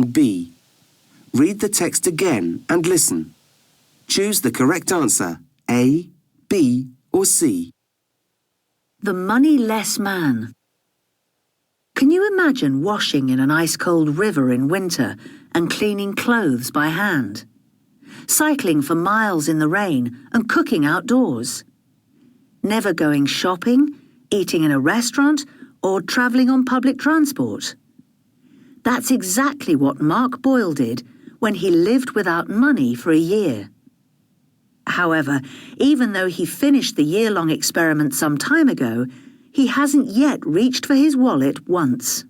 B. Read the text again and listen. Choose the correct answer, A, B or C. The moneyless man. Can you imagine washing in an ice-cold river in winter and cleaning clothes by hand? Cycling for miles in the rain and cooking outdoors? Never going shopping, eating in a restaurant, or travelling on public transport? That's exactly what Mark Boyle did when he lived without money for a year. However, even though he finished the year-long experiment some time ago, he hasn't yet reached for his wallet once.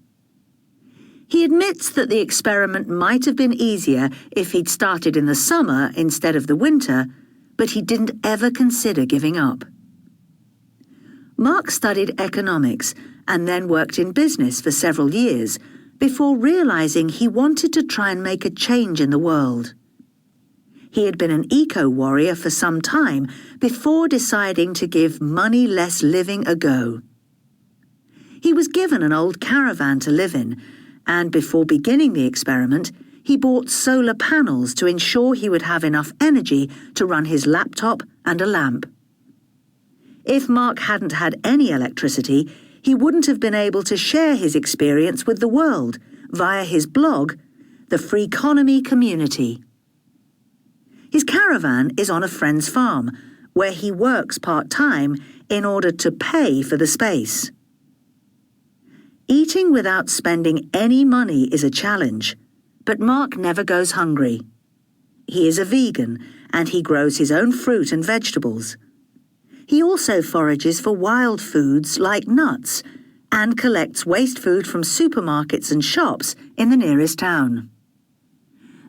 He admits that the experiment might have been easier if he'd started in the summer instead of the winter, but he didn't ever consider giving up. Mark studied economics and then worked in business for several years before realizing he wanted to try and make a change in the world. He had been an eco-warrior for some time before deciding to give money-less living a go. He was given an old caravan to live in, and before beginning the experiment, he bought solar panels to ensure he would have enough energy to run his laptop and a lamp. If Mark hadn't had any electricity, he wouldn't have been able to share his experience with the world via his blog, The Freeconomy Community. His caravan is on a friend's farm, where he works part-time in order to pay for the space. Eating without spending any money is a challenge, but Mark never goes hungry. He is a vegan, and he grows his own fruit and vegetables. He also forages for wild foods like nuts and collects waste food from supermarkets and shops in the nearest town.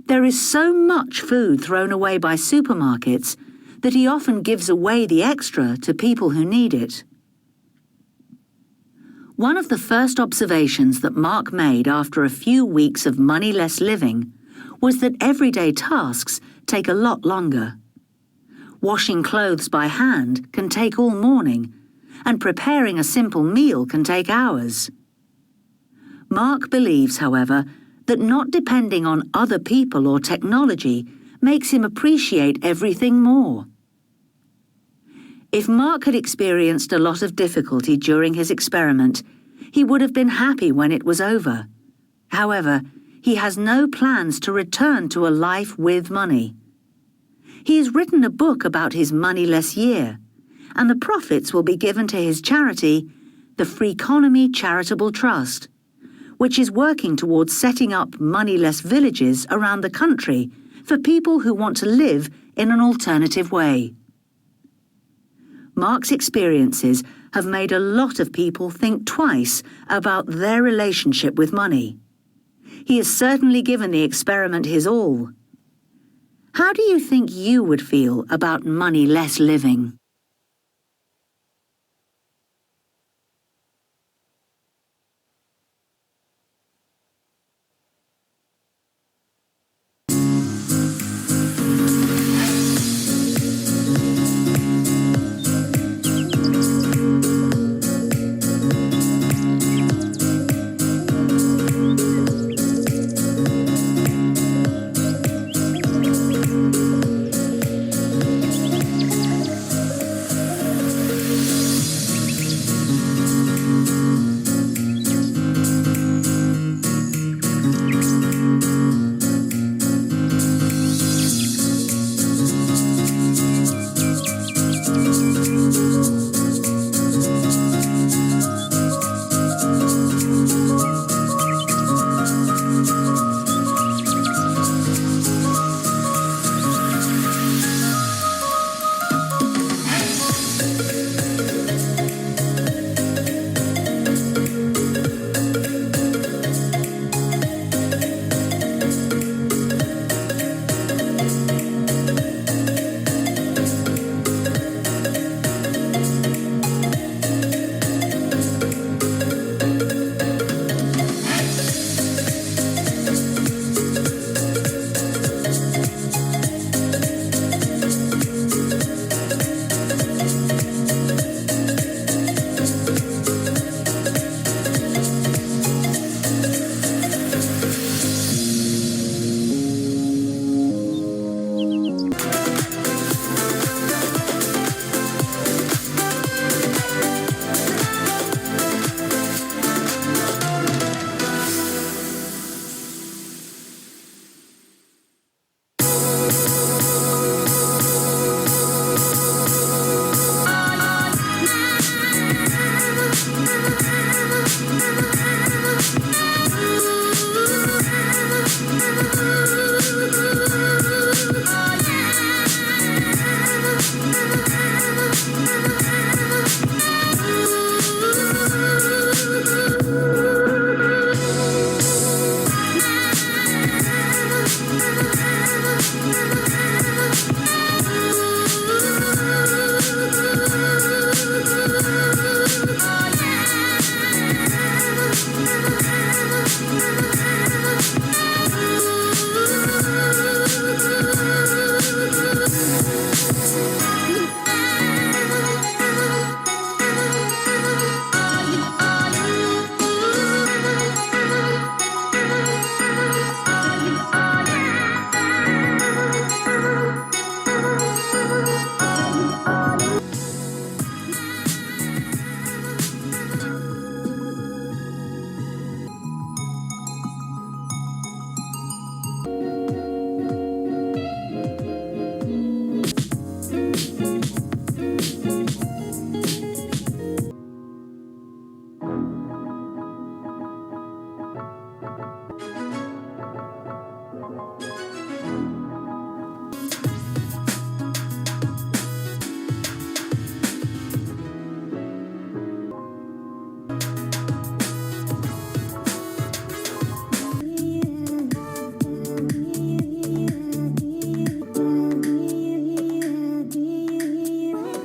There is so much food thrown away by supermarkets that he often gives away the extra to people who need it. One of the first observations that Mark made after a few weeks of moneyless living was that everyday tasks take a lot longer. Washing clothes by hand can take all morning, and preparing a simple meal can take hours. Mark believes, however, that not depending on other people or technology makes him appreciate everything more. If Mark had experienced a lot of difficulty during his experiment, he would have been happy when it was over. However, he has no plans to return to a life with money. He has written a book about his moneyless year, and the profits will be given to his charity, the Freeconomy Charitable Trust, which is working towards setting up moneyless villages around the country for people who want to live in an alternative way. Mark's experiences have made a lot of people think twice about their relationship with money. He has certainly given the experiment his all. How do you think you would feel about moneyless living?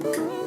Ooh.